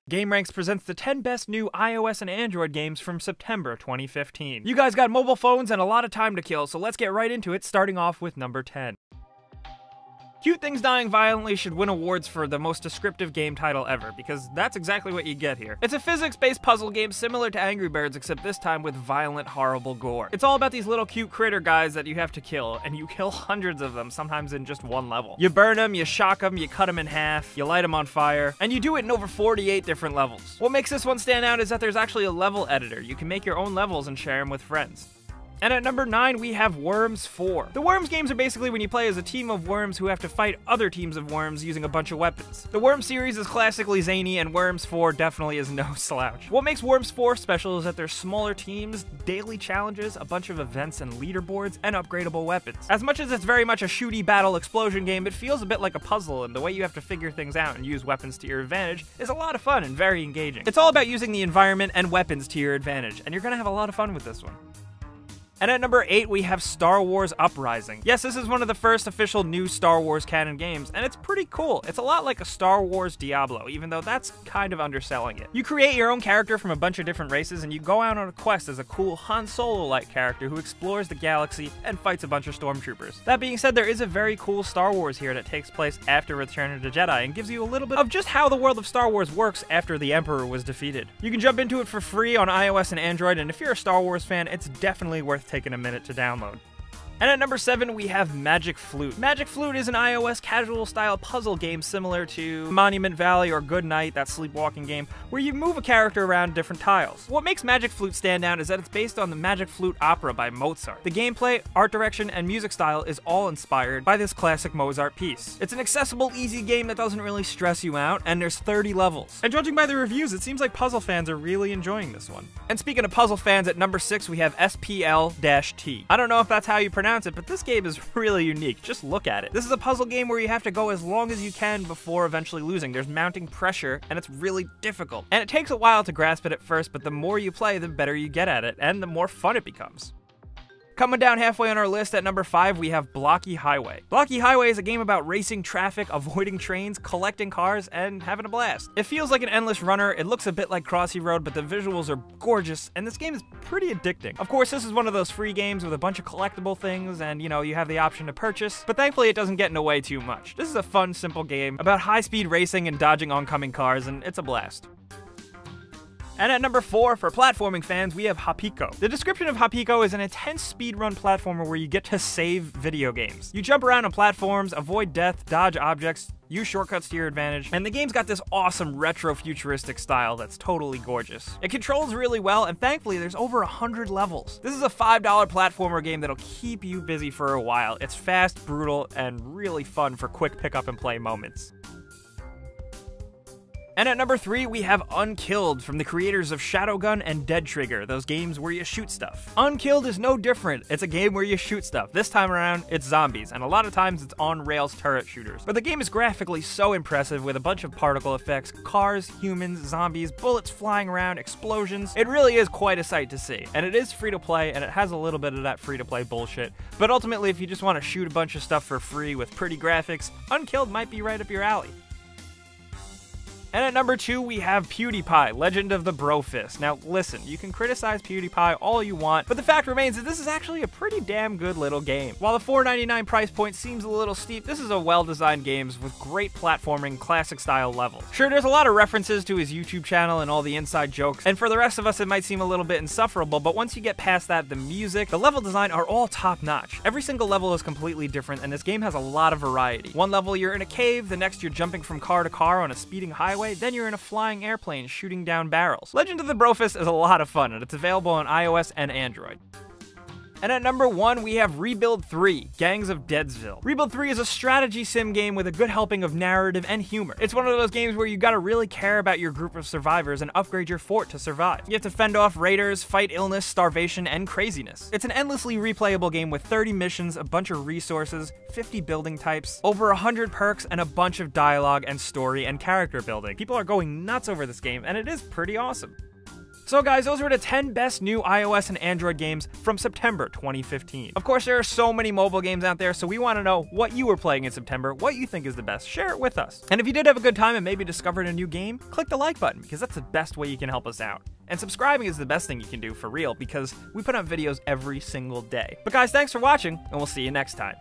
GameRanks presents the 10 best new iOS and Android games from September 2015. You guys got mobile phones and a lot of time to kill, so let's get right into it, starting off with number 10. Cute Things Dying Violently should win awards for the most descriptive game title ever, because that's exactly what you get here. It's a physics-based puzzle game similar to Angry Birds, except this time with violent, horrible gore. It's all about these little cute critter guys that you have to kill, and you kill hundreds of them, sometimes in just one level. You burn them, you shock them, you cut them in half, you light them on fire, and you do it in over 48 different levels. What makes this one stand out is that there's actually a level editor. You can make your own levels and share them with friends. And at number 9, we have Worms 4. The Worms games are basically when you play as a team of worms who have to fight other teams of worms using a bunch of weapons. The Worms series is classically zany, and Worms 4 definitely is no slouch. What makes Worms 4 special is that there's smaller teams, daily challenges, a bunch of events and leaderboards, and upgradable weapons. As much as it's very much a shooty battle explosion game, it feels a bit like a puzzle, and the way you have to figure things out and use weapons to your advantage is a lot of fun and very engaging. It's all about using the environment and weapons to your advantage, and you're gonna have a lot of fun with this one. And at number 8, we have Star Wars Uprising. Yes, this is one of the first official new Star Wars canon games, and it's pretty cool. It's a lot like a Star Wars Diablo, even though that's kind of underselling it. You create your own character from a bunch of different races, and you go out on a quest as a cool Han Solo-like character who explores the galaxy and fights a bunch of stormtroopers. That being said, there is a very cool Star Wars here that takes place after Return of the Jedi and gives you a little bit of just how the world of Star Wars works after the Emperor was defeated. You can jump into it for free on iOS and Android, and if you're a Star Wars fan, it's definitely worth taking a minute to download. And at number 7, we have Magic Flute. Magic Flute is an iOS casual-style puzzle game similar to Monument Valley or Good Night, that sleepwalking game, where you move a character around different tiles. What makes Magic Flute stand out is that it's based on the Magic Flute opera by Mozart. The gameplay, art direction, and music style is all inspired by this classic Mozart piece. It's an accessible, easy game that doesn't really stress you out, and there's 30 levels. And judging by the reviews, it seems like puzzle fans are really enjoying this one. And speaking of puzzle fans, at number 6, we have SPL-T. I don't know if that's how you pronounce it, but this game is really unique. Just look at it. This is a puzzle game where you have to go as long as you can before eventually losing. There's mounting pressure, and it's really difficult. And it takes a while to grasp it at first, but the more you play, the better you get at it, and the more fun it becomes. Coming down halfway on our list at number 5, we have Blocky Highway. Blocky Highway is a game about racing traffic, avoiding trains, collecting cars, and having a blast. It feels like an endless runner, it looks a bit like Crossy Road, but the visuals are gorgeous, and this game is pretty addicting. Of course, this is one of those free games with a bunch of collectible things, and you have the option to purchase, but thankfully it doesn't get in the way too much. This is a fun, simple game about high-speed racing and dodging oncoming cars, and it's a blast. And at number 4, for platforming fans, we have Hapiko. The description of Hapiko is an intense speedrun platformer where you get to save video games. You jump around on platforms, avoid death, dodge objects, use shortcuts to your advantage, and the game's got this awesome retro-futuristic style that's totally gorgeous. It controls really well, and thankfully there's over 100 levels. This is a $5 platformer game that'll keep you busy for a while. It's fast, brutal, and really fun for quick pick-up-and-play moments. And at number 3, we have Unkilled from the creators of Shadowgun and Dead Trigger, those games where you shoot stuff. Unkilled is no different. It's a game where you shoot stuff. This time around, it's zombies, and a lot of times it's on-rails turret shooters. But the game is graphically so impressive with a bunch of particle effects, cars, humans, zombies, bullets flying around, explosions. It really is quite a sight to see. And it is free to play, and it has a little bit of that free-to-play bullshit. But ultimately, if you just want to shoot a bunch of stuff for free with pretty graphics, Unkilled might be right up your alley. And at number 2, we have PewDiePie, Legend of the Brofist. Now listen, you can criticize PewDiePie all you want, but the fact remains that this is actually a pretty damn good little game. While the $4.99 price point seems a little steep, this is a well-designed game with great platforming, classic-style levels. Sure, there's a lot of references to his YouTube channel and all the inside jokes, and for the rest of us it might seem a little bit insufferable, but once you get past that, the music, the level design are all top-notch. Every single level is completely different, and this game has a lot of variety. One level you're in a cave, the next you're jumping from car to car on a speeding highway, then you're in a flying airplane shooting down barrels. Legend of the Brofist is a lot of fun, and it's available on iOS and Android. And at number 1, we have Rebuild 3, Gangs of Deadsville. Rebuild 3 is a strategy sim game with a good helping of narrative and humor. It's one of those games where you gotta really care about your group of survivors and upgrade your fort to survive. You have to fend off raiders, fight illness, starvation, and craziness. It's an endlessly replayable game with 30 missions, a bunch of resources, 50 building types, over 100 perks, and a bunch of dialogue and story and character building. People are going nuts over this game, and it is pretty awesome. So guys, those were the 10 best new iOS and Android games from September 2015. Of course, there are so many mobile games out there, so we want to know what you were playing in September, what you think is the best. Share it with us. And if you did have a good time and maybe discovered a new game, click the like button, because that's the best way you can help us out. And subscribing is the best thing you can do for real, because we put out videos every single day. But guys, thanks for watching, and we'll see you next time.